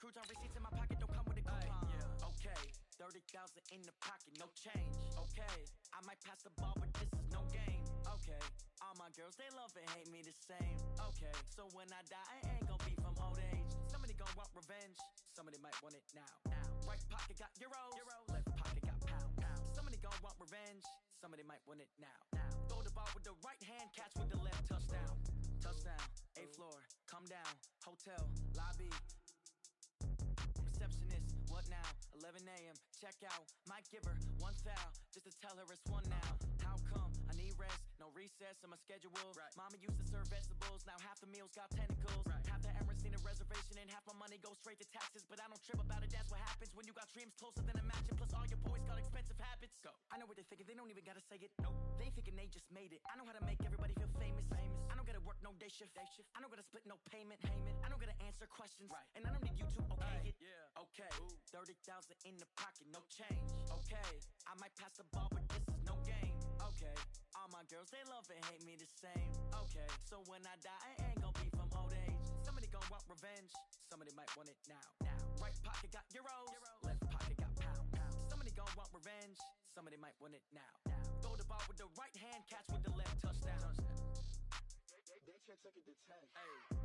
Cruise on receipts in my pocket, don't come with a coupon. Yeah. Okay, 30,000 in the pocket, no change. Okay, I might pass the ball, but this is no game. Okay, all my girls, they love and hate me the same. Okay, so when I die, I ain't gon' be from old age. Somebody gon' want revenge, somebody might want it now. Right pocket got euros, left pocket got pounds. Somebody gon' want revenge, somebody might want it now. Throw the ball with the right hand, catch with the left, touchdown. Touchdown, 8th floor, come down, hotel, lobby. Receptionist, what now? 11 a.m. Check out. Might give her one foul just to tell her it's one now. How come? I need rest, no recess in my schedule. Right. Mama used to serve vegetables, now half the meals got tentacles. Right. Half the Emirates need a reservation and half my money goes straight to taxes. But I don't trip about it, that's what happens when you got dreams closer than a mansion. Plus all your boys got expensive habits. Go. I know what they're thinking, they don't even gotta say it. Nope. They thinking they just made it. I know how to make everybody feel famous. I don't gotta work no day shift. I don't gotta split no payment. I don't gotta answer questions. Right. And I don't need you to okay it. Yeah. Okay. 30,000 in the pocket, no change. Okay, I might pass the ball, but this is no game. Okay, all my girls, they love and hate me the same. Okay, so when I die, I ain't gon' be from old age. Somebody gon' want revenge, somebody might want it now. Right pocket got euros, left pocket got pounds. Somebody gon' want revenge, somebody might want it now. Throw the ball with the right hand, catch with the left, touchdown. They check it to 10. Hey.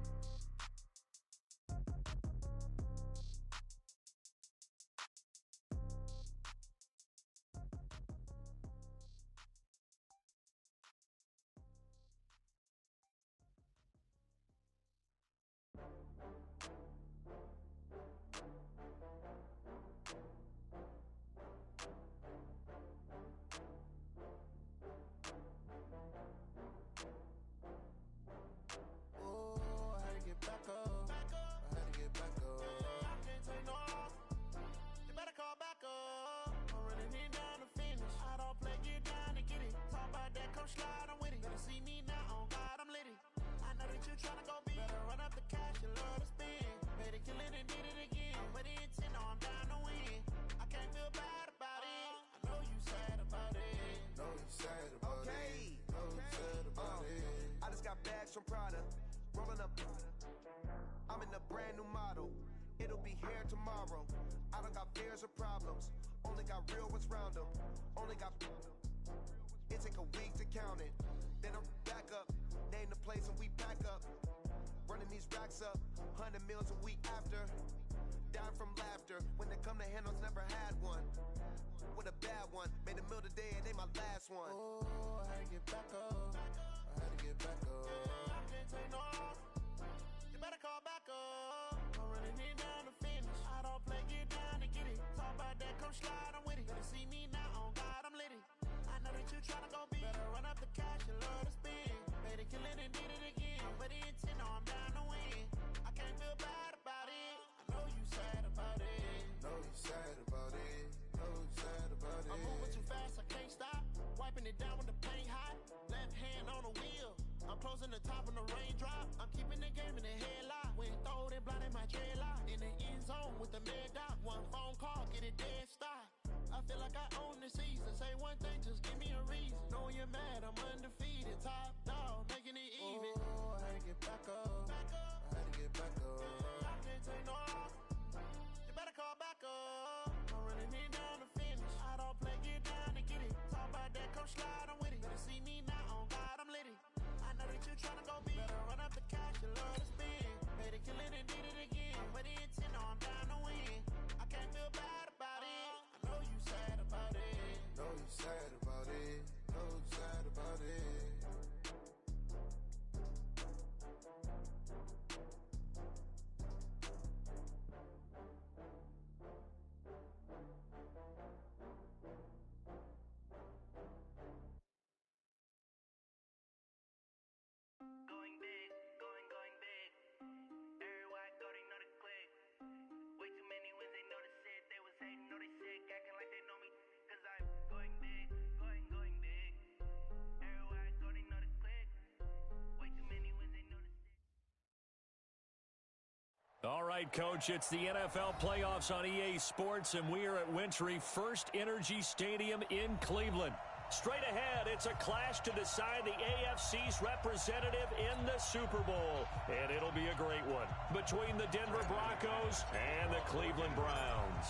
From Prada, rolling up. I'm in a brand new model. It'll be here tomorrow. I don't got fears or problems. Only got real ones round them. Only got. It take a week to count it. Then I'm back up. Name the place and we back up. Running these racks up. 100 meals a week after. Dying from laughter. When they come to handles, never had one. With a bad one. Made a meal today and they my last one. Oh, I had to get back up. I had to get back up. Take no off. You better call back up. I'm running it down to finish. I don't play, get down to get it. Talk about that, come slide, I'm with it. Better see me now, on God, I'm litty. I know that you tryna go big. Better run up the cash, you love to spin. Made a killing and did it again. But the intent, no, I'm down to win. I can't feel bad about it. I know you sad about it. Know you sad about it. Know you sad about it. I'm moving too fast, I can't stop. Wiping it down with the paint hot. Left hand on the wheel. I'm closing the top on the raindrop. I'm keeping the game in the headlock. When throwed and blinded my dreadlock. In the end zone with the mad dot. One phone call, get it dead stop. I feel like I own the season. Say one thing, just give me a reason. Knowing you're mad, I'm undefeated. Top dog, making it even. Oh, I had to get back up. I had to get back up. I can't take no off. You better call back up. I'm running it down to finish. I don't play, get down to get it. Talk about that, come slide, I'm with it. Better see me now, on God, I'm litty. I know that you tryna go big. Better run up the cash, you love to spin. Made a killing and did it again. But the intent, no, I'm down to win. I can't feel bad about it. I know you sad about it. Know you sad about it. Know you sad about it. All right, Coach, it's the NFL playoffs on EA Sports, and we are at Wintry First Energy Stadium in Cleveland. Straight ahead, it's a clash to decide the AFC's representative in the Super Bowl, and it'll be a great one between the Denver Broncos and the Cleveland Browns.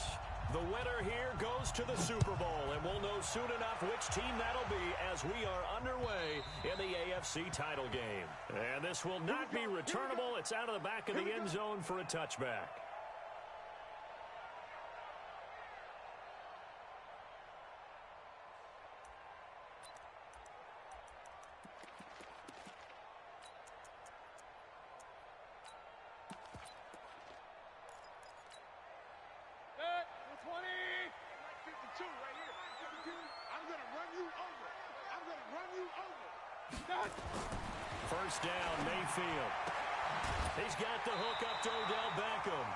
The winner here goes to the Super Bowl, and we'll know soon enough which team that'll be as we are underway in the AFC title game. And this will not be returnable. It's out of the back of the end zone for a touchback. First down, Mayfield. He's got the hook up to Odell Beckham.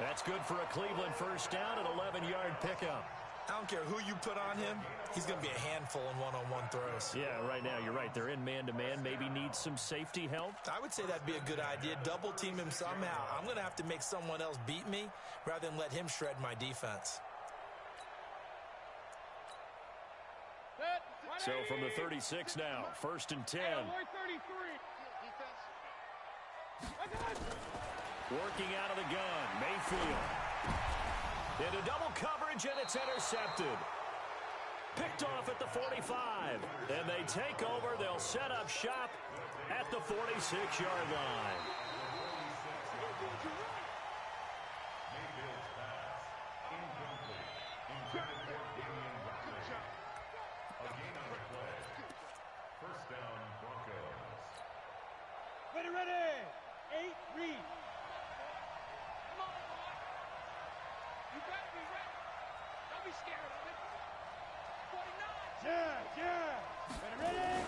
That's good for a Cleveland first down, an 11-yard pickup. I don't care who you put on him. He's going to be a handful in one-on-one throws. Yeah, right now, you're right. They're in man-to-man. Maybe needs some safety help. I would say that'd be a good idea. Double team him somehow. I'm going to have to make someone else beat me rather than let him shred my defense. So from the 36 now, 1st and 10. Working out of the gun, Mayfield. Into double coverage, and it's intercepted. Picked off at the 45. And they take over. They'll set up shop at the 46-yard line. Ready. 8, read. Come on, boy. You better be ready. Don't be scared of it. 49. Yeah. Ready.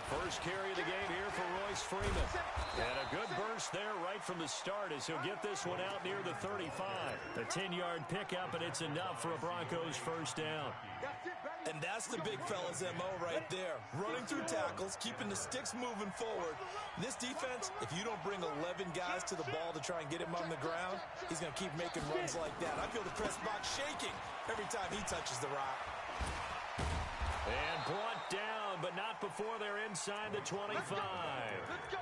First carry of the game here for Royce Freeman. And a good burst there right from the start as he'll get this one out near the 35. A 10-yard pickup, and it's enough for a Broncos first down. And that's the big fella's MO right there. Running through tackles, keeping the sticks moving forward. This defense, if you don't bring 11 guys to the ball to try and get him on the ground, he's going to keep making runs like that. I feel the press box shaking every time he touches the rock. And brought down, but not before they're inside the 25.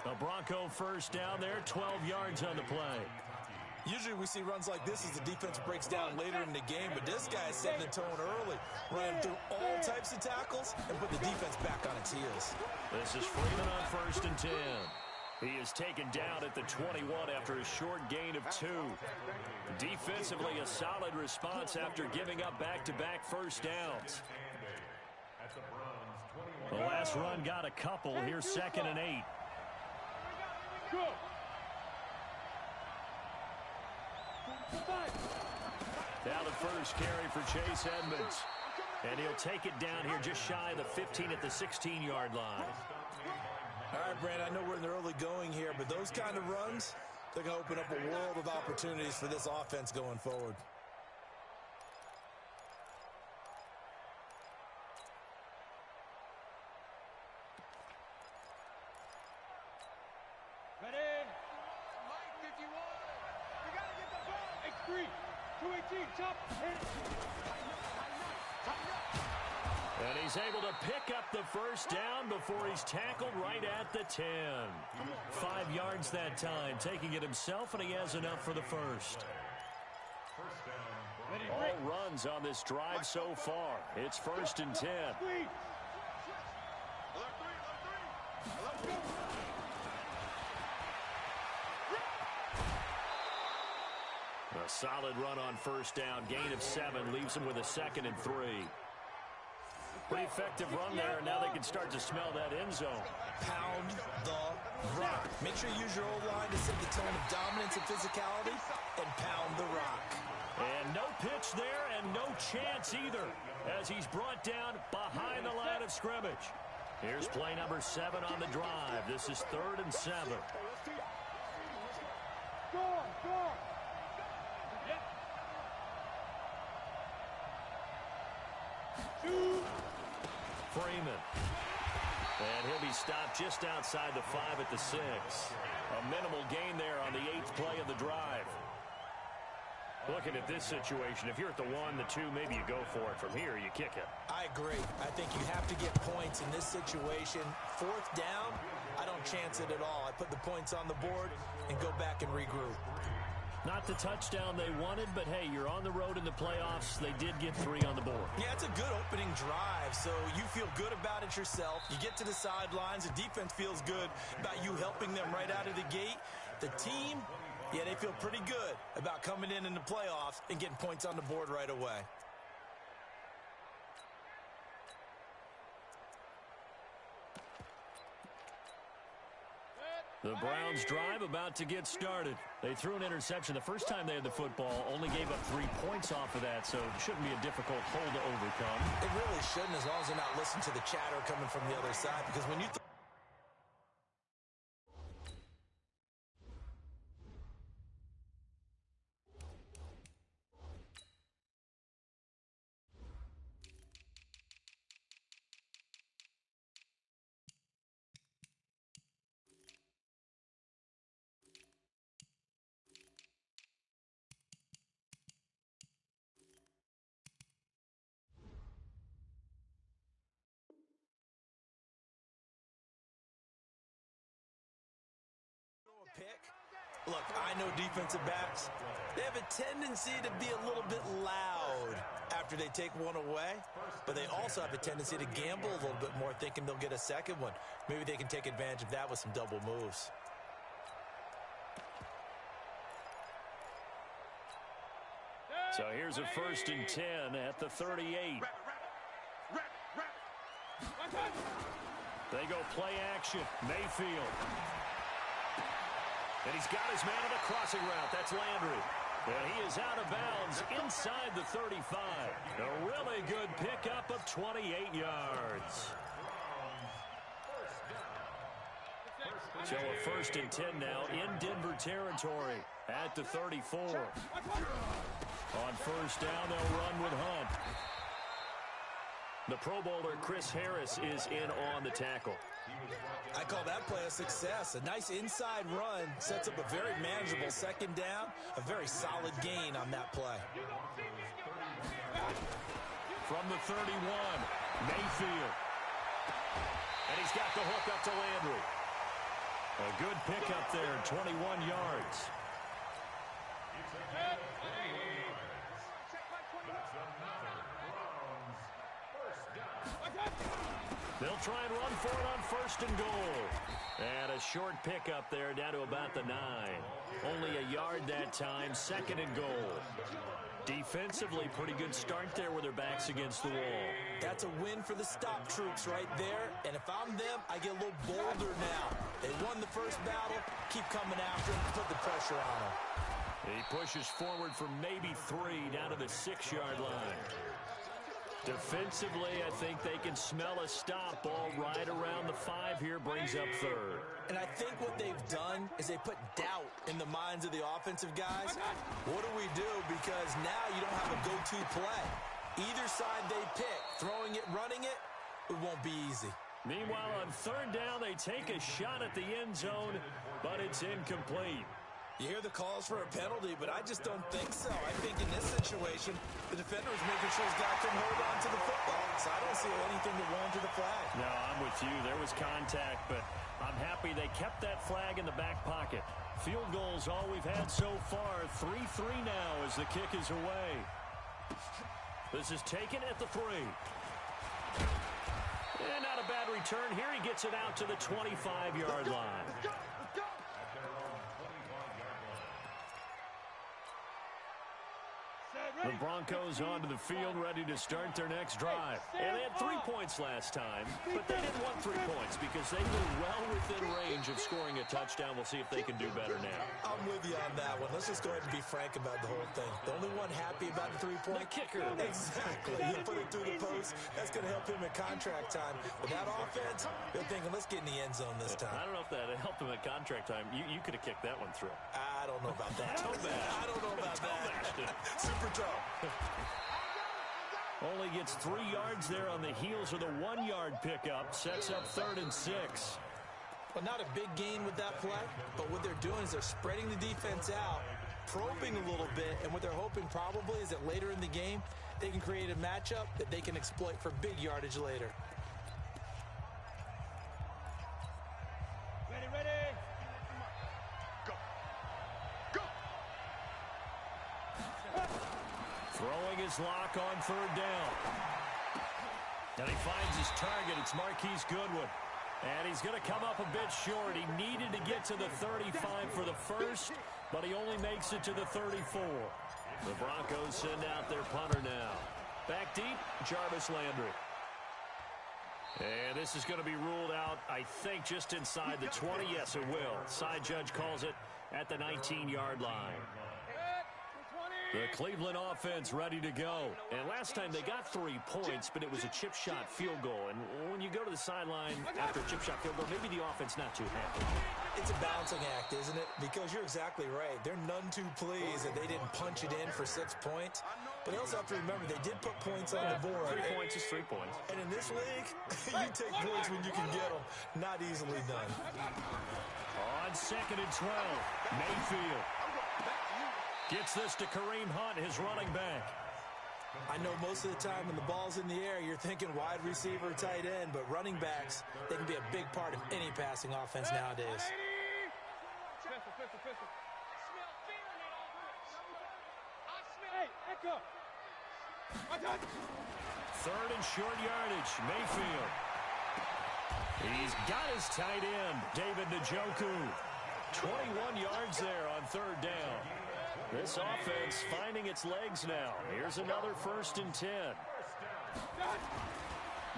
A Bronco first down there, 12 yards on the play. Usually we see runs like this as the defense breaks down later in the game, but this guy is setting the tone early, running through all types of tackles and put the defense back on its heels. This is Freeman on 1st and 10. He is taken down at the 21 after a short gain of 2. Defensively, a solid response after giving up back-to-back first downs. The last run got a couple. Here's 2nd and 8. Go. Now the first carry for Chase Edmonds. And he'll take it down here just shy of the 15 at the 16-yard line. All right, Brandon, I know we're in the early going here, but those kind of runs, they're going to open up a world of opportunities for this offense going forward. Ready. Mike, 51. You got to get the ball. X3. 218. Chop. Hit. And he's able to pick up the first down before he's tackled right at the 10. 5 yards that time, taking it himself, and he has enough for the first. All runs on this drive so far. It's 1st and 10. A solid run on first down. Gain of 7 leaves him with a 2nd and 3. Pretty effective run there, and now they can start to smell that end zone. Pound the rock. Make sure you use your old line to set the tone of dominance and physicality, and pound the rock. And no pitch there, and no chance either, as he's brought down behind the line of scrimmage. Here's play number 7 on the drive. This is 3rd and 7. Go. Freeman. And he'll be stopped just outside the 5 at the 6. A minimal gain there on the 8th play of the drive. Looking at this situation, if you're at the 1, the 2, maybe you go for it. From here, you kick it. I agree. I think you have to get points in this situation. 4th down, I don't chance it at all. I put the points on the board and go back and regroup. Not the touchdown they wanted, but hey, you're on the road in the playoffs. They did get 3 on the board. Yeah, it's a good opening drive, so you feel good about it yourself. You get to the sidelines. The defense feels good about you helping them right out of the gate. The team, yeah, they feel pretty good about coming in the playoffs and getting points on the board right away. The Browns drive about to get started. They threw an interception the first time they had the football, only gave up 3 points off of that, so it shouldn't be a difficult hole to overcome. It really shouldn't, as long as they're not listening to the chatter coming from the other side, because when you pick. Look, I know defensive backs, they have a tendency to be a little bit loud after they take one away, but they also have a tendency to gamble a little bit more, thinking they'll get a second one. Maybe they can take advantage of that with some double moves. So here's a 1st and 10 at the 38. They go play action. Mayfield. And he's got his man on the crossing route. That's Landry. And he is out of bounds inside the 35. A really good pickup of 28 yards. So a 1st and 10 now in Denver territory at the 34. On 1st down, they'll run with Hunt. The Pro Bowler Chris Harris is in on the tackle. I call that play a success. A nice inside run sets up a very manageable 2nd down. A very solid gain on that play. From the 31, Mayfield. And he's got the hook up to Landry. A good pickup there, 21 yards. They'll try and run for it on 1st and goal. And a short pickup there down to about the 9. Only a yard that time, 2nd and goal. Defensively, pretty good start there with their backs against the wall. That's a win for the stop troops right there. And if I'm them, I get a little bolder now. They won the first battle. Keep coming after them. Put the pressure on them. He pushes forward for maybe 3 down to the 6-yard line. Defensively, I think they can smell a stop. Ball right around the 5 here, brings up 3rd. And I think what they've done is they put doubt in the minds of the offensive guys. What do we do? Because now you don't have a go-to play. Either side they pick, throwing it, running it, it won't be easy. Meanwhile, on 3rd down, they take a shot at the end zone, but it's incomplete. You hear the calls for a penalty, but I just don't think so. I think in this situation, the defender is making sure his guy can hold on to the football. So I don't see anything that warranted the flag. No, I'm with you. There was contact, but I'm happy they kept that flag in the back pocket. Field goals all we've had so far. 3-3 now as the kick is away. This is taken at the 3. And not a bad return here. He gets it out to the 25-yard line. The Broncos onto the field, ready to start their next drive. And they had 3 points last time, but they didn't want 3 points because they were well within range of scoring a touchdown. We'll see if they can do better now. I'm with you on that one. Let's just go ahead and be frank about the whole thing. The only one happy about the 3-point? The kicker. Exactly. He'll put it through the post. That's going to help him at contract time. With that offense, they're thinking, let's get in the end zone this time. I don't know if that helped him at contract time. You could have kicked that one through. I don't know about that. I don't know about that. Super tough. Only gets 3 yards there on the heels of the 1-yard pickup. Sets up 3rd and 6. Well, not a big gain with that play, but what they're doing is they're spreading the defense out, probing a little bit, and what they're hoping probably is that later in the game, they can create a matchup that they can exploit for big yardage later. Ready. Throwing his lock on third down. And he finds his target. It's Marquise Goodwin. And he's going to come up a bit short. He needed to get to the 35 for the first, but he only makes it to the 34. The Broncos send out their punter now. Back deep, Jarvis Landry. And this is going to be ruled out, I think, just inside the 20. Yes, it will. Side judge calls it at the 19-yard line. The Cleveland offense ready to go. And last time they got 3 points, but it was a chip shot field goal. And when you go to the sideline after a chip shot field goal, maybe the offense not too happy. It's a balancing act, isn't it? Because you're exactly right. They're none too pleased that they didn't punch it in for 6 points. But they also have to remember they did put points on the board. 3 points is 3 points. And in this league, you take points when you can get them. Not easily done. On 2nd and 12, Mayfield gets this to Kareem Hunt, his running back. I know most of the time when the ball's in the air, you're thinking wide receiver, tight end, but running backs, they can be a big part of any passing offense nowadays. Third and short yardage, Mayfield. He's got his tight end, David Njoku. 21 yards there on third down. This offense finding its legs now. Here's another 1st and 10.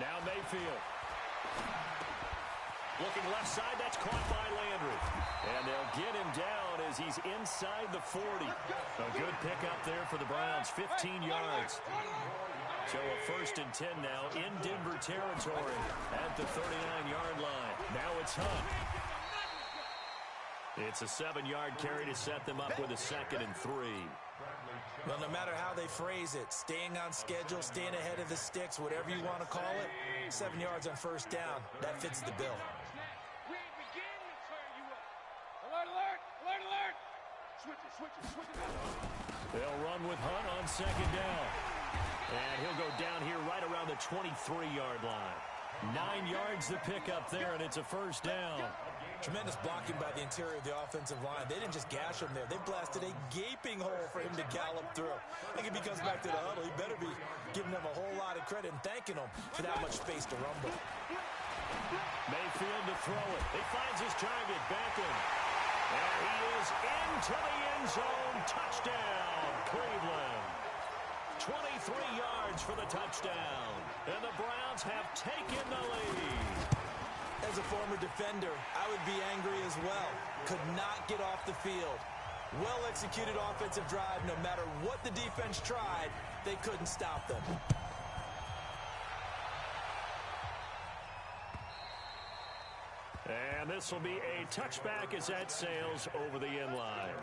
Now Mayfield. Looking left side, that's caught by Landry. And they'll get him down as he's inside the 40. A good pickup there for the Browns, 15 yards. So a 1st and 10 now in Denver territory at the 39-yard line. Now it's Hunt. It's a 7-yard carry to set them up with a 2nd and 3. Well, no matter how they phrase it, staying on schedule, staying ahead of the sticks, whatever you want to call it, 7 yards on 1st down, that fits the bill. They'll run with Hunt on 2nd down. And he'll go down here right around the 23-yard line. 9 yards to pick up there, and it's a 1st down. Tremendous blocking by the interior of the offensive line. They didn't just gash him there. They blasted a gaping hole for him to gallop through. I think if he comes back to the huddle, he better be giving them a whole lot of credit and thanking them for that much space to rumble. Mayfield to throw it. He finds his target, Beckham. And he is into the end zone. Touchdown, Cleveland. 23 yards for the touchdown. And the Browns have taken the lead. As a former defender, I would be angry as well. Could not get off the field. Well-executed offensive drive. No matter what the defense tried, they couldn't stop them. And this will be a touchback as that sails over the end line.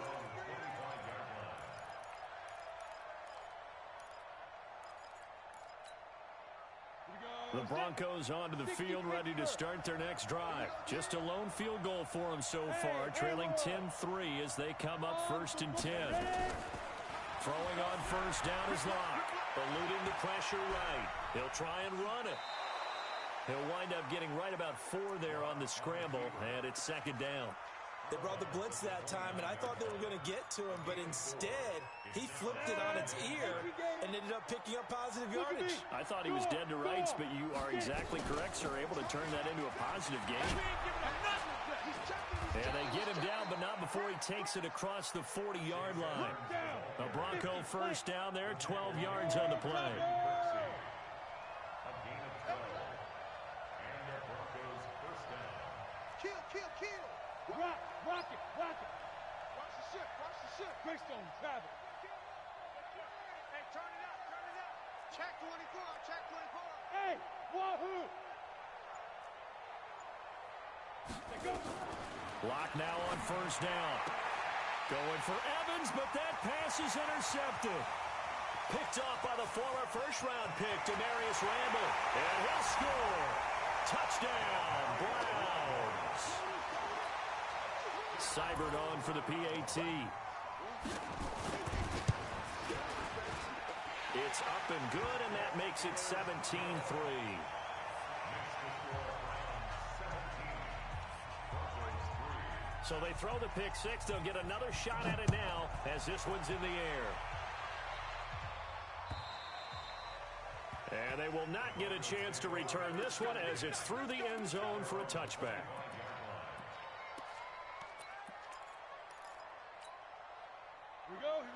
The Broncos onto the field, ready to start their next drive. Just a lone field goal for them so far, trailing 10-3 as they come up 1st and 10. Throwing on 1st down is Locke, eluding the pressure right. He'll try and run it. He'll wind up getting right about 4 there on the scramble, and it's 2nd down. They brought the blitz that time, and I thought they were going to get to him, but instead, he flipped it on its ear and ended up picking up positive yardage. I thought he was dead to rights, but you are exactly correct, sir. Able to turn that into a positive game. And they get him down, but not before he takes it across the 40-yard line. A Bronco 1st down there, 12 yards on the play. Rock it. Watch the ship. Greystone, travel. Hey, turn it up. Check 24. Hey, wahoo! Go. Locke now on 1st down. Going for Evans, but that pass is intercepted. Picked off by the former 1st-round pick, Demarius Randall. And he'll score. Touchdown, Browns. Seibert on for the PAT. It's up and good, and that makes it 17-3. So they throw the pick 6. They'll get another shot at it now as this one's in the air. And they will not get a chance to return this one as it's through the end zone for a touchback.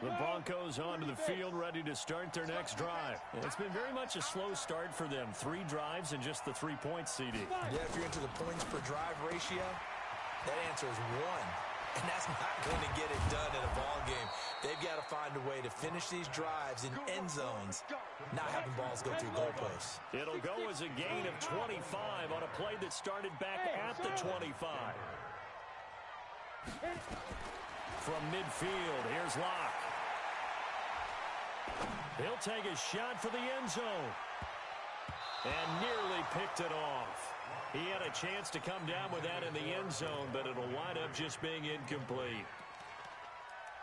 The Broncos onto the field, ready to start their next drive. It's been very much a slow start for them. 3 drives and just the 3-point CD. Yeah, if you're into the points per drive ratio, that answer is 1. And that's not going to get it done in a ball game. They've got to find a way to finish these drives in end zones, not having balls go through goalposts. It'll go as a gain of 25 on a play that started back at the 25. From midfield, here's Locke. He'll take a shot for the end zone. And nearly picked it off. He had a chance to come down with that in the end zone, but it'll wind up just being incomplete.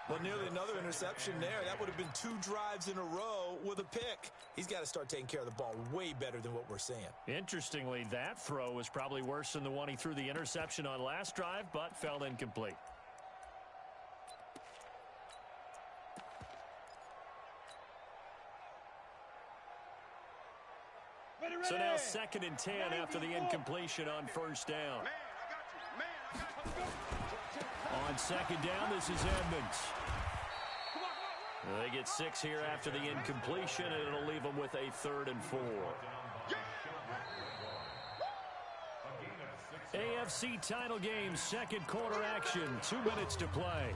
Well, nearly another interception there. That would have been 2 drives in a row with a pick. He's got to start taking care of the ball way better than what we're seeing. Interestingly, that throw was probably worse than the one he threw the interception on last drive, but fell incomplete. So now 2nd and 10 after the incompletion on first down. On 2nd down, this is Edmonds. They get 6 here after the incompletion, and it'll leave them with a 3rd and 4. AFC title game, 2nd quarter action, 2 minutes to play.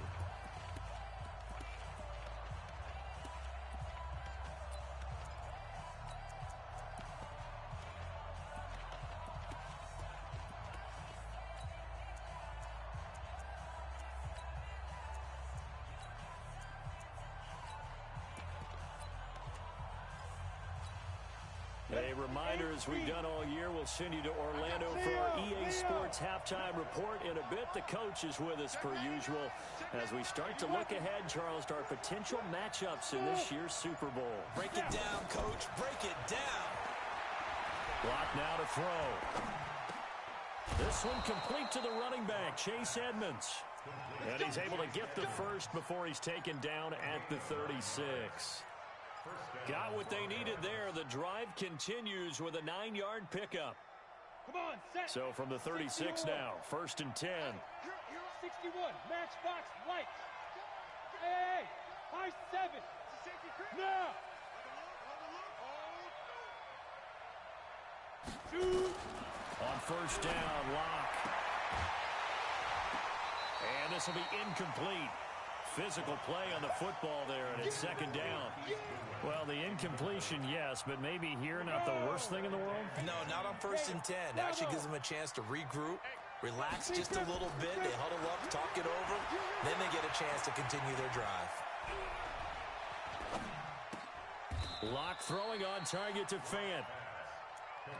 A reminder, as we've done all year, we'll send you to Orlando for our EA Sports halftime report. In a bit, the coach is with us per usual as we start to look ahead, Charles, to our potential matchups in this year's Super Bowl. Break it down, Coach. Break it down. Block now to throw. This one complete to the running back, Chase Edmonds. And he's able to get the first before he's taken down at the 36. Got what they needed there. The drive continues with a 9-yard pickup. Come on, set. So from the 36 now, 1st and 10. 61, matchbox lights. Hey, high 7. Now. 2. On first down, Locke. And this will be incomplete. Physical play on the football there, and it's 2nd down. Well, the incompletion, yes, but maybe here not the worst thing in the world? No, not on 1st and 10. Actually gives them a chance to regroup, relax just a little bit. They huddle up, talk it over. Then they get a chance to continue their drive. Locke throwing on target to Fant.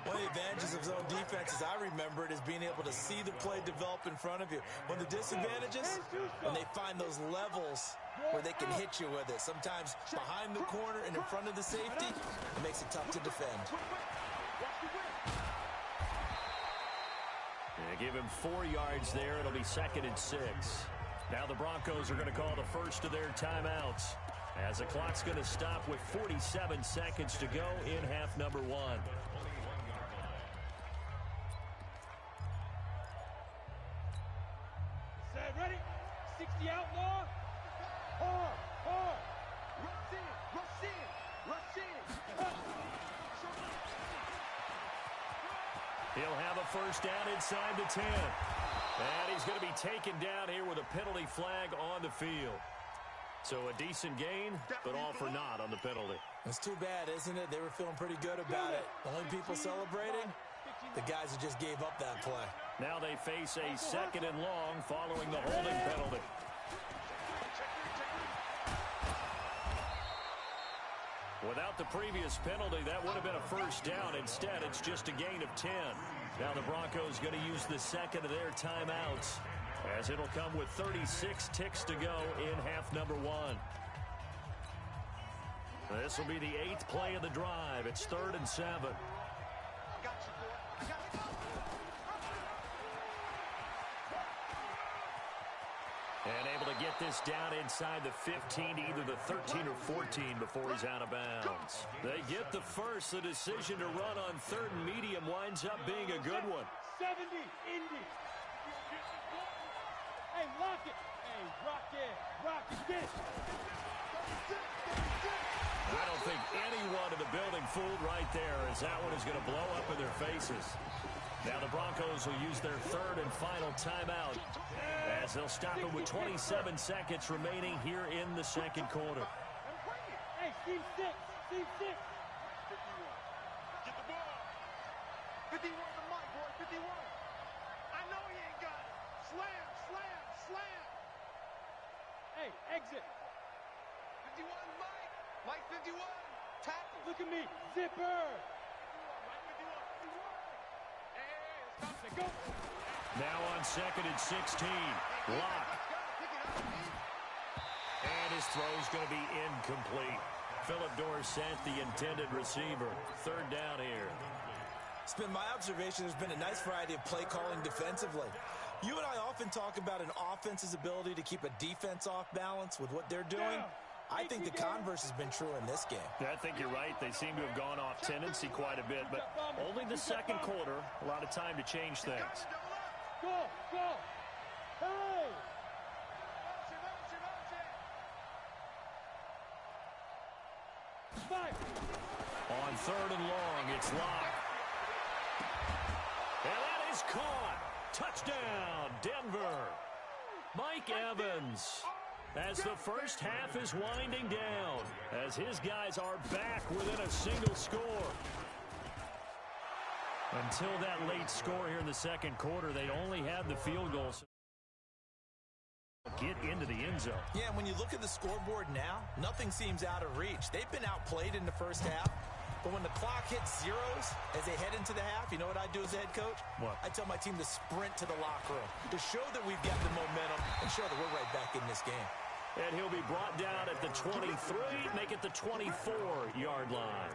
One of the advantages of zone defense, as I remember it, is being able to see the play develop in front of you. One of the disadvantages, when they find those levels where they can hit you with it. Sometimes behind the corner and in front of the safety, it makes it tough to defend. They give him 4 yards there. It'll be 2nd and 6. Now the Broncos are going to call the first of their timeouts, as the clock's going to stop with 47 seconds to go in half number 1. Ready? 60 outlaw. Hard. Rush in. He'll have a first down inside the 10. And he's going to be taken down here with a penalty flag on the field. So a decent gain, but all for naught on the penalty. It's too bad, isn't it? They were feeling pretty good about it. The only people celebrating, the guys who just gave up that play. Now they face a 2nd and long following the holding penalty. Without the previous penalty, that would have been a first down. Instead, it's just a gain of 10. Now the Broncos going to use the 2nd of their timeouts, as it'll come with 36 ticks to go in half number 1. This will be the 8th play of the drive. It's 3rd and 7. And able to get get this down inside the 15, either the 13 or 14 before he's out of bounds. They get the first. The decision to run on third and medium winds up being a good one. 70, Indy. Hey, lock it. Hey, rock it. Rock it. Get it. I don't think anyone in the building fooled right there, as that one is going to blow up in their faces. Now the Broncos will use their third and final timeout as they'll stop it with 27 seconds remaining here in the second quarter. Hey, team 6. Team 6. 51. Get the ball. 51 to Mike, boy. 51. I know he ain't got it. Slam, slam, slam. Hey, exit. 51, Mike. Mike 51. Tackle. Look at me. Zipper. Now on second and 16. Lock. And his throw's going to be incomplete. Philip Dorsett, the intended receiver. Third down here. It's been my observation there's been a nice variety of play calling defensively. You and I often talk about an offense's ability to keep a defense off balance with what they're doing. I think the converse has been true in this game. Yeah, I think you're right. They seem to have gone off tendency quite a bit, but only the second quarter. A lot of time to change things. Go, go. Hey! Five. On third and long, it's Locke. And that is caught. Touchdown, Denver. Mike Evans. As the first half is winding down, as his guys are back within a single score. Until that late score here in the second quarter, they only had the field goals. Get into the end zone. Yeah, and when you look at the scoreboard now, nothing seems out of reach. They've been outplayed in the first half. But when the clock hits zeros as they head into the half, you know what I do as a head coach? What? I tell my team to sprint to the locker room to show that we've got the momentum and show that we're right back in this game. And he'll be brought down at the 23, make it the 24-yard line.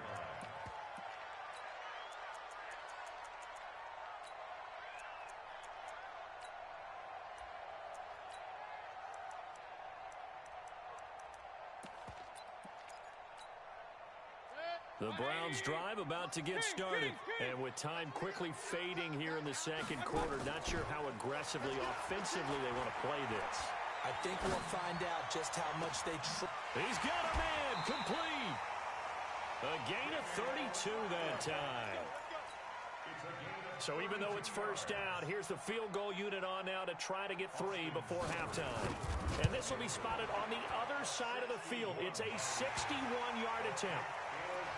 The Browns drive about to get started. And with time quickly fading here in the second quarter, not sure how aggressively, offensively they want to play this. I think we'll find out just how much they try. He's got a man complete. A gain of 32 that time. So even though it's first down, here's the field goal unit on now to try to get 3 before halftime. And this will be spotted on the other side of the field. It's a 61-yard attempt.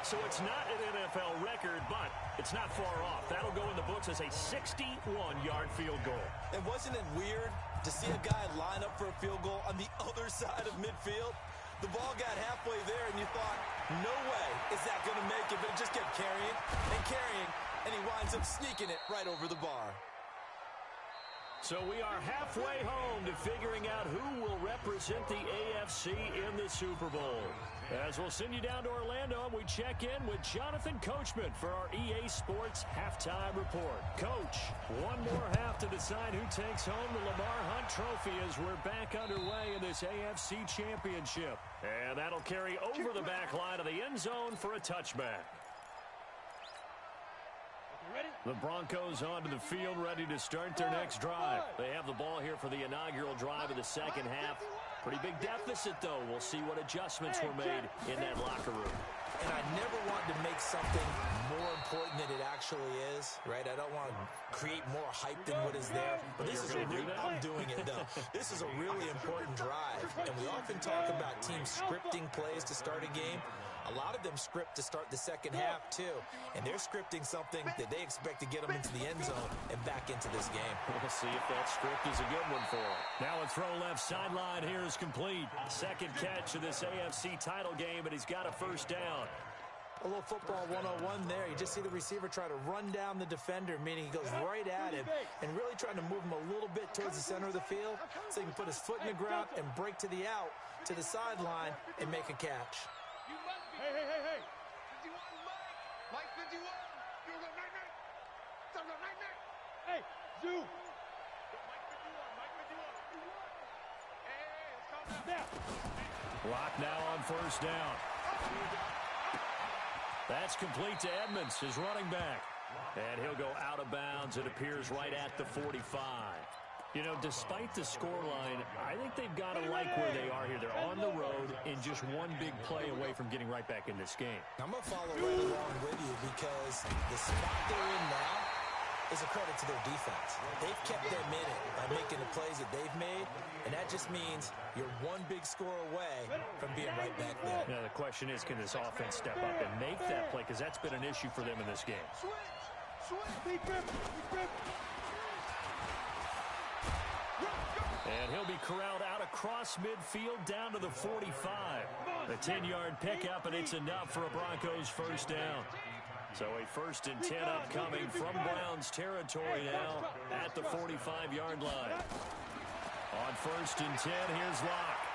So it's not an NFL record, but it's not far off. That'll go in the books as a 61-yard field goal. And wasn't it weird to see a guy line up for a field goal on the other side of midfield? The ball got halfway there, and you thought, no way is that going to make it, but it just kept carrying and carrying, and he winds up sneaking it right over the bar. So we are halfway home to figuring out who will represent the AFC in the Super Bowl. As we'll send you down to Orlando, and we check in with Jonathan Coachman for our EA Sports Halftime Report. Coach, one more half to decide who takes home the Lamar Hunt Trophy as we're back underway in this AFC Championship. And that'll carry over the back line of the end zone for a touchback. The Broncos onto the field, ready to start their next drive. They have the ball here for the inaugural drive of the second half. Pretty big deficit, though. We'll see what adjustments were made in that locker room. And I never want to make something more important than it actually is, right? I don't want to create more hype than what is there. But this is I'm doing it, though. This is a really important drive. And we often talk about teams scripting plays to start a game. A lot of them script to start the second half, too. And they're scripting something that they expect to get them into the end zone and back into this game. We'll see if that script is a good one for them. Now a throw left sideline here is complete. Second catch of this AFC title game, and he's got a first down. A little football 101 there. You just see the receiver try to run down the defender, meaning he goes right at him and really trying to move him a little bit towards the center of the field so he can put his foot in the ground and break to the out, to the sideline, and make a catch. Hey, hey, hey, hey. 51, Mike 51. You're the night-night. Start the night-night. Hey, Zoo. Mike 51, Mike 51. Hey, it's coming. Lock now on first down. That's complete to Edmonds, his running back. And he'll go out of bounds, it appears, right at the 45. You know, despite the scoreline, I think they've got to like where they are here. They're on the road in just one big play away from getting right back in this game. I'm going to follow right along with you because the spot they're in now is a credit to their defense. They've kept them in it by making the plays that they've made, and that just means you're one big score away from being right back there. Now, the question is, can this offense step up and make that play? Because that's been an issue for them in this game. And he'll be corralled out across midfield down to the 45. A 10-yard pickup, and it's enough for a Broncos first down. So a 1st and 10 upcoming from Browns territory now at the 45-yard line. On 1st and 10, here's Locke.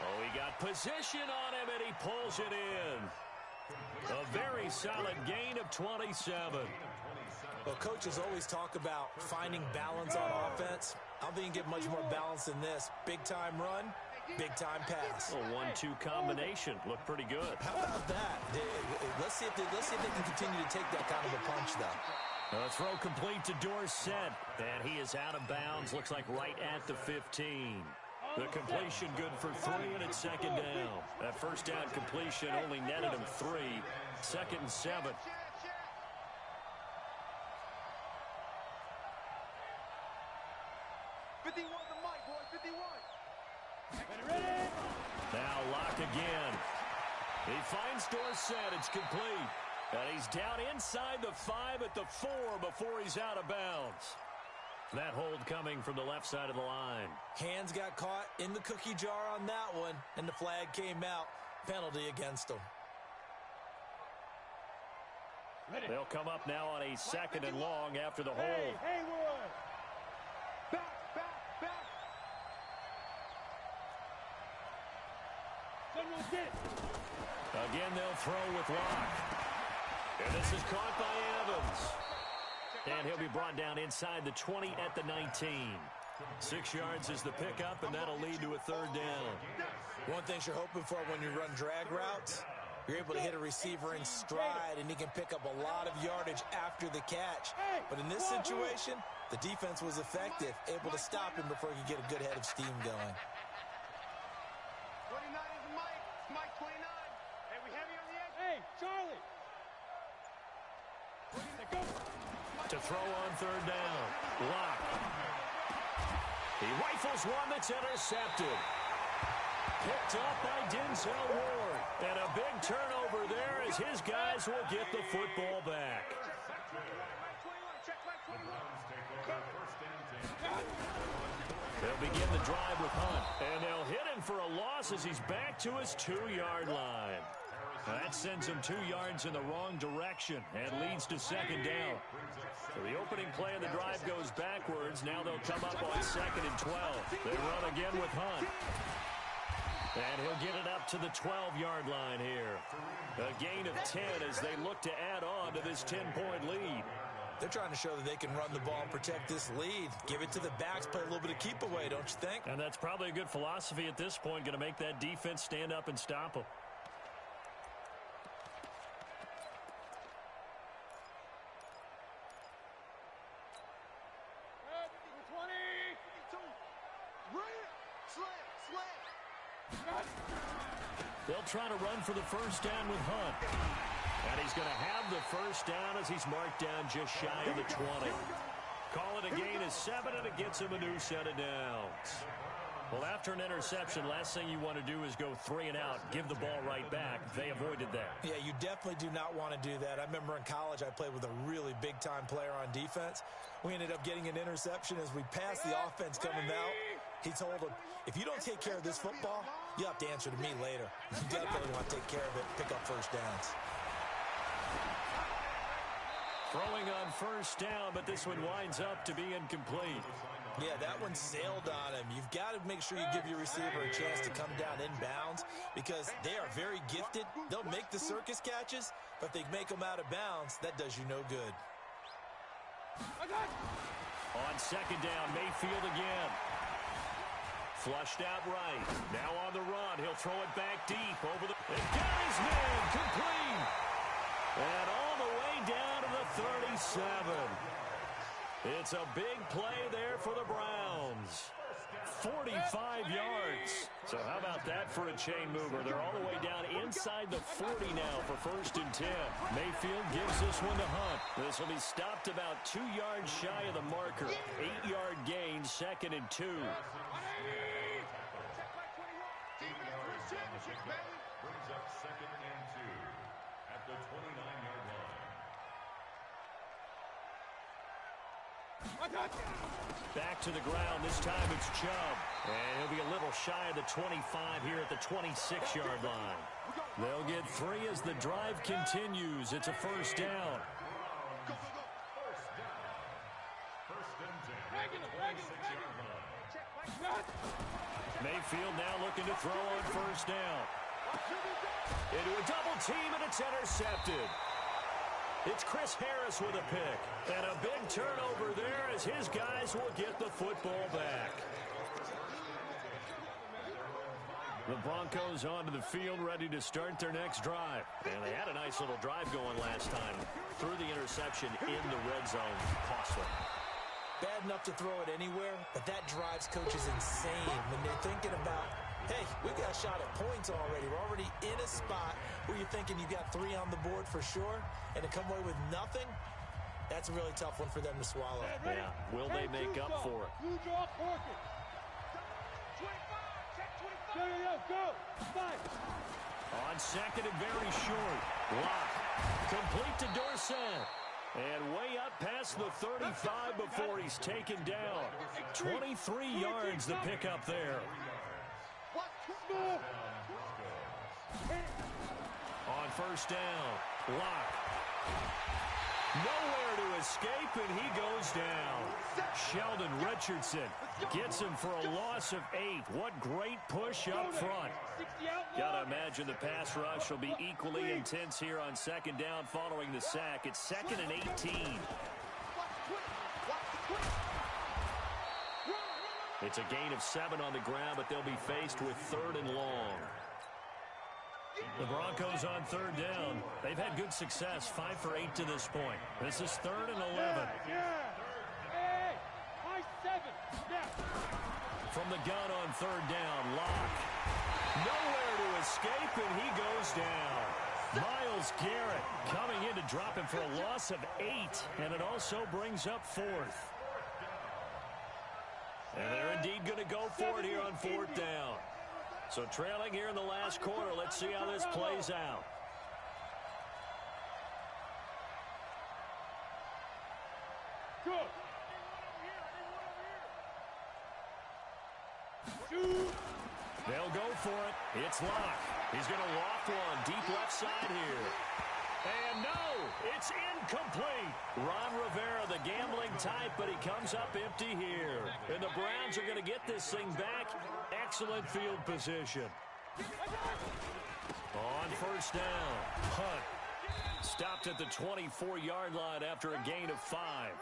Oh, he got position on him, and he pulls it in. A very solid gain of 27. Well, coaches always talk about finding balance on offense. I don't think you can get much more balance than this. Big-time run, big-time pass. A 1-2 combination. Looked pretty good. How about that? Let's see if they can continue to take that kind of a punch, though. A throw complete to Dorsett, and he is out of bounds. Looks like right at the 15. The completion good for 3, and it's 2nd down. That first down completion only netted him 3. 2nd and 7. Now Locke again. He finds Dorsett. It's complete. And he's down inside the 5 at the 4 before he's out of bounds. That hold coming from the left side of the line. Hands got caught in the cookie jar on that one, and the flag came out. Penalty against him. They'll come up now on a 2nd and long after the hold. Haywood! Back! Again, they'll throw with Locke. And this is caught by Evans. And he'll be brought down inside the 20 at the 19. 6 yards is the pickup, and that'll lead to a 3rd down. One thing you're hoping for when you run drag routes, you're able to hit a receiver in stride, and he can pick up a lot of yardage after the catch. But in this situation, the defense was effective, able to stop him before he could get a good head of steam going. 29 is Mike. It's Mike 29. Hey, we heavy on the edge. Hey, Charlie. To throw on 3rd down. Locke. He rifles one that's intercepted. Picked up by Denzel Ward. And a big turnover there as his guys will get the football back. They'll begin the drive with Hunt. And they'll hit him for a loss as he's back to his 2-yard line. That sends him 2 yards in the wrong direction and leads to 2nd down. So the opening play of the drive goes backwards. Now they'll come up on 2nd and 12. They run again with Hunt. And he'll get it up to the 12-yard line here. A gain of 10 as they look to add on to this 10-point lead. They're trying to show that they can run the ball and protect this lead. Give it to the backs, play a little bit of keep away, don't you think? And that's probably a good philosophy at this point, going to make that defense stand up and stop them. They'll try to run for the first down with Hunt. And he's going to have the first down as he's marked down just shy of the 20. Call it a gain of 7, and it gets him a new set of downs. Well, after an interception, last thing you want to do is go 3 and out, give the ball right back. They avoided that. Yeah, you definitely do not want to do that. I remember in college I played with a really big-time player on defense. We ended up getting an interception as we passed the offense coming out. He told him, if you don't take care of this football, you'll have to answer to me later. You definitely want to take care of it, pick up first downs. Throwing on first down, but this one winds up to be incomplete. Yeah, that one sailed on him. You've got to make sure you give your receiver a chance to come down inbounds because they are very gifted. They'll make the circus catches, but if they make them out of bounds, that does you no good. On second down, Mayfield again. Flushed out right. Now on the run. He'll throw it back deep over the... And got his man complete. And all the way down to the 37. It's a big play there for the Browns. 45 yards. So how about that for a chain mover? They're all the way down inside the 40 now for 1st and 10. Mayfield gives this one to Hunt. This will be stopped about 2 yards shy of the marker. 8-yard gain, 2nd and 2. Brings up 2nd and 2 at the 29-yard line. Back to the ground. This time it's Chubb. And he'll be a little shy of the 25 here at the 26-yard line. They'll get 3 as the drive continues. It's a 1st down. First and 10 at the 26-yard line. Mayfield now looking to throw on 1st down. Into a double team, and it's intercepted. It's Chris Harris with a pick. And a big turnover there as his guys will get the football back. The Broncos onto the field, ready to start their next drive. And they had a nice little drive going last time. Threw the interception in the red zone. Costly. Bad enough to throw it anywhere, but that drives coaches insane when they're thinking about, hey, we got a shot at points already. We're already in a spot where you're thinking you got 3 on the board for sure, and to come away with nothing, that's a really tough one for them to swallow. Yeah, will they make up for it? Go. 5. On 2nd and very short. Lock. Complete to Dorsett. And way up past the 35 before he's taken down. 23 yards the pickup there. On 1st down, Lock. Nowhere to escape, and he goes down. Sheldon Richardson gets him for a loss of 8. What great push up front. Gotta imagine the pass rush will be equally intense here on 2nd down following the sack. It's 2nd and 18. It's a gain of 7 on the ground, but they'll be faced with 3rd and long. The Broncos on 3rd down. They've had good success, 5 for 8 to this point. This is 3rd and 11. From the gun on 3rd down, Lock. Nowhere to escape, and he goes down. Myles Garrett coming in to drop him for a loss of 8, and it also brings up 4th. And they're indeed going to go for it here on 4th down. So trailing here in the last quarter. Let's see how this plays out. Good. They'll go for it. It's Lock. He's going to loft one deep left side here. And no, it's incomplete. Ron Rivera, the gambling type, but he comes up empty here. And the Browns are going to get this thing back. Excellent field position. On 1st down, Hunt. Stopped at the 24-yard line after a gain of 5.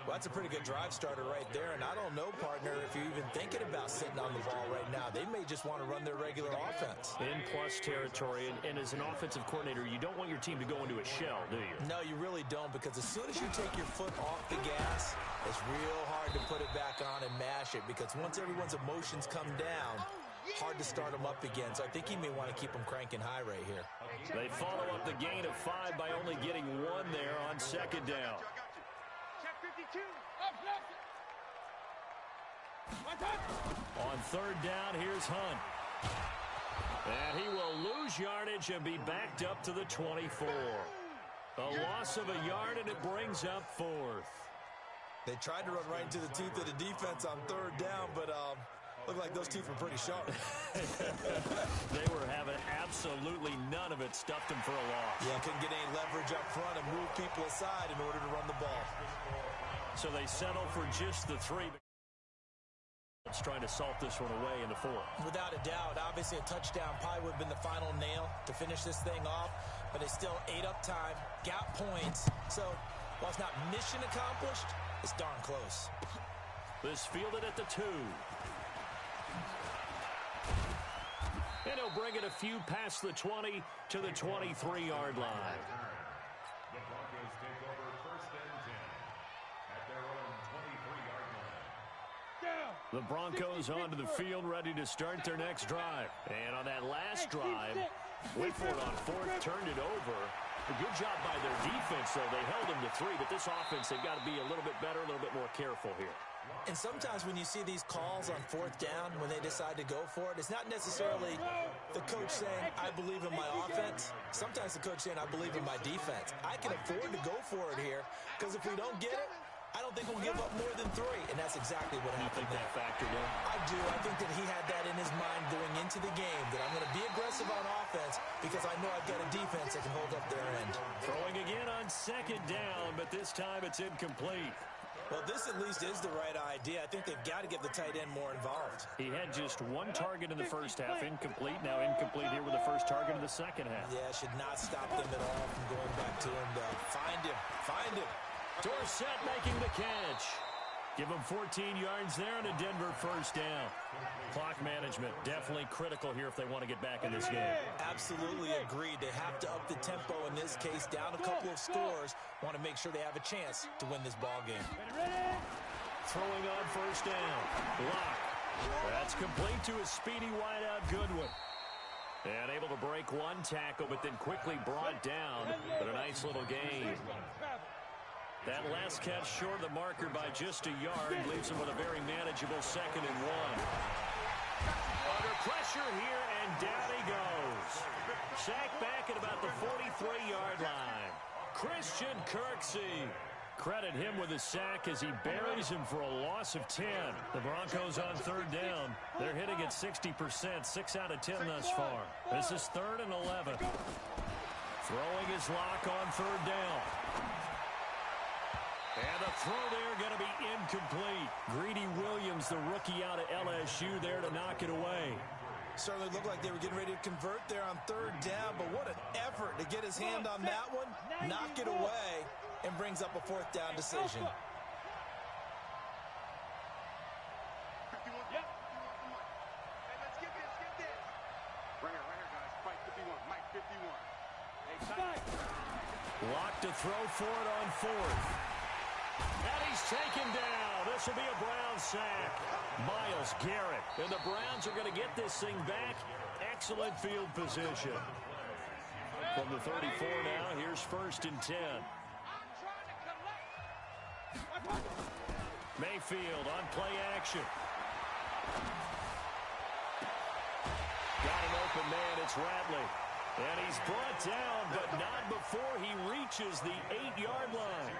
Well, that's a pretty good drive starter right there, and I don't know, partner, if you're even thinking about sitting on the ball right now. They may just want to run their regular offense. In plus territory, and as an offensive coordinator, you don't want your team to go into a shell, do you? No, you really don't, because as soon as you take your foot off the gas, it's real hard to put it back on and mash it, because once everyone's emotions come down, hard to start them up again. So I think he may want to keep them cranking high right here. They follow up the gain of 5 by only getting 1 there on 2nd down. On 3rd down, here's Hunt. And he will lose yardage and be backed up to the 24. A loss of a yard, and it brings up 4th. They tried to run right into the teeth of the defense on 3rd down, but looked like those teeth were pretty sharp. They were having absolutely none of it. Stuffed them for a loss. Yeah, couldn't get any leverage up front and move people aside in order to run the ball. So they settle for just the 3. It's trying to salt this one away in the 4th. Without a doubt, obviously a touchdown probably would have been the final nail to finish this thing off, but they still ate up time, got points. So while it's not mission accomplished, it's darn close. This fielded at the 2. And he'll bring it a few past the 20 to the 23-yard line. The Broncos take over 1st and 10 at their own 23-yard line. The Broncos onto the field, ready to start their next drive. And on that last drive, went for it on 4th, turned it over. A good job by their defense, though. They held them to 3, but this offense, they've got to be a little bit better, a little bit more careful here. And sometimes when you see these calls on 4th down, when they decide to go for it, it's not necessarily the coach saying, I believe in my offense. Sometimes the coach saying, I believe in my defense. I can afford to go for it here, because if we don't get it, I don't think we'll give up more than 3, and that's exactly what happened there. That factored in? I do. I think that he had that in his mind going into the game, that I'm going to be aggressive on offense because I know I've got a defense that can hold up their end. Throwing again on 2nd down, but this time it's incomplete. Well, this at least is the right idea. I think they've got to get the tight end more involved. He had just 1 target in the first half, incomplete. Now incomplete here with the first target in the second half. Yeah, should not stop them at all from going back to him to find him. Dorsett making the catch. Give him 14 yards there and a Denver 1st down. Clock management definitely critical here if they want to get back in this game. Absolutely agreed. They have to up the tempo in this case, down a couple of scores. Want to make sure they have a chance to win this ball game. Throwing on 1st down. Block. That's complete to a speedy wideout Goodwin. And able to break 1 tackle, but then quickly brought down. But a nice little gain. That last catch short of the marker by just a yard leaves him with a very manageable 2nd and 1. Under pressure here, and down he goes. Sacked back at about the 43-yard line. Christian Kirksey. Credit him with a sack as he buries him for a loss of 10. The Broncos on 3rd down. They're hitting at 60%, 6 out of 10 thus far. This is 3rd and 11. Throwing his lock on 3rd down. And the throw there going to be incomplete. Greedy Williams, the rookie out of LSU, there to knock it away. Certainly looked like they were getting ready to convert there on 3rd down, but what an effort to get his hand on that one, knock it away, and brings up a 4th down decision. Locked to throw for it on 4th. And he's taken down. This will be a Browns sack. Myles Garrett. And the Browns are going to get this thing back. Excellent field position. From the 34 now, here's 1st and 10. Mayfield on play action. Got an open man. It's Ratley. And he's brought down, but not before he reaches the 8-yard line.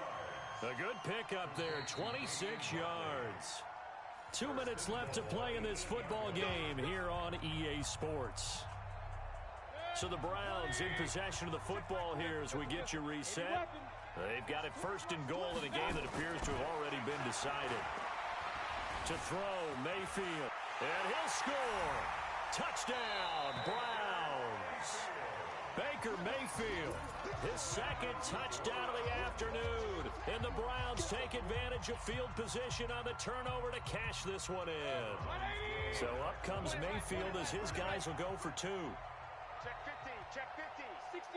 A good pickup there, 26 yards. 2 minutes left to play in this football game here on EA Sports. So the Browns in possession of the football here as we get you reset. They've got it 1st and goal in a game that appears to have already been decided. To throw, Mayfield. And he'll score. Touchdown, Browns. Baker Mayfield, his 2nd touchdown of the afternoon. And the Browns take advantage of field position on the turnover to cash this one in. So up comes Mayfield as his guys will go for 2. Check 15, check 15.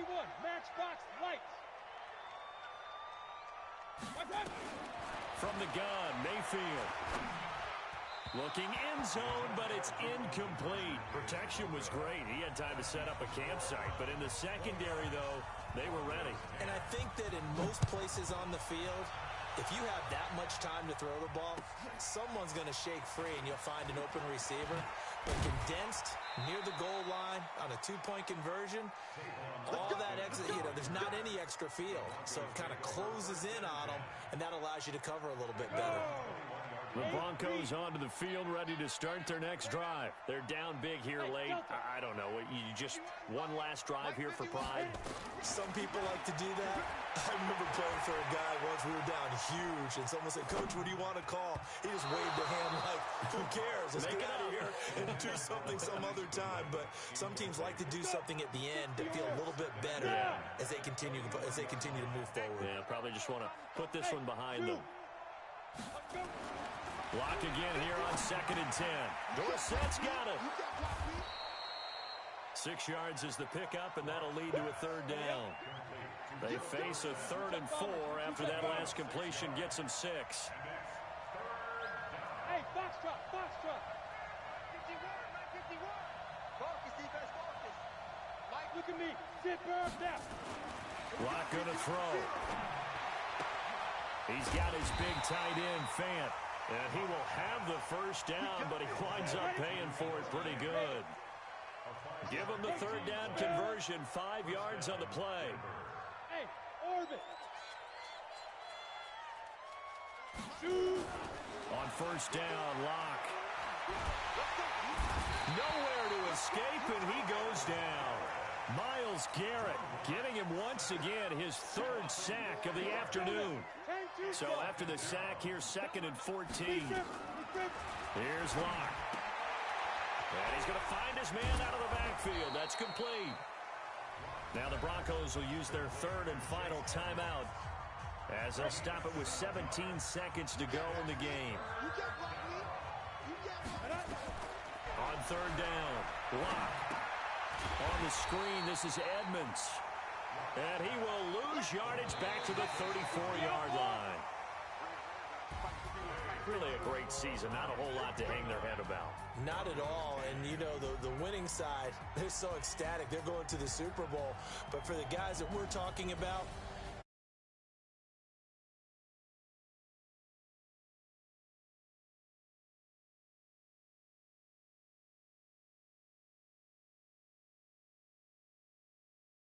61, matchbox lights. From the gun, Mayfield. Looking end zone, but it's incomplete. Protection was great. He had time to set up a campsite. But in the secondary, though, they were ready. And I think that in most places on the field, if you have that much time to throw the ball, someone's going to shake free and you'll find an open receiver. But condensed near the goal line on a 2-point conversion, all that extra, there's not any extra field. So it kind of closes in on them, and that allows you to cover a little bit better. The Broncos onto the field, ready to start their next drive. They're down big here late. I don't know. You just one last drive here for pride? Some people like to do that. I remember playing for a guy once. We were down huge, and someone said, "Coach, what do you want to call?" He just waved a hand like, "Who cares? Let's get out of here and do something some other time." But some teams like to do something at the end to feel a little bit better as they continue to move forward. Yeah, probably just want to put this one behind them. Block again here on 2nd and 10. Dorsett's got it. 6 yards is the pickup, and that'll lead to a third down. They face a 3rd and 4 after that last completion gets them 6. Hey, foxtrot, foxtrot. 51, Mike 51. Focus, defense, focus. Mike, look at me. Sit bird down. Block gonna throw. He's got his big tight end, Fant. And he will have the first down, but he winds up paying for it pretty good. Give him the 3rd down conversion, 5 yards on the play. Hey, orbit. Shoot. On 1st down, Locke. Nowhere to escape, and he goes down. Myles Garrett getting him once again his 3rd sack of the afternoon. So after the sack, here's 2nd and 14. Here's Locke. And he's going to find his man out of the backfield. That's complete. Now the Broncos will use their 3rd and final timeout as they'll stop it with 17 seconds to go in the game. On 3rd down, Locke. On the screen, this is Edmonds. And he will lose yardage back to the 34-yard line. Really a great season. Not a whole lot to hang their head about. Not at all. And, you know, the winning side, they're so ecstatic. They're going to the Super Bowl. But for the guys that we're talking about,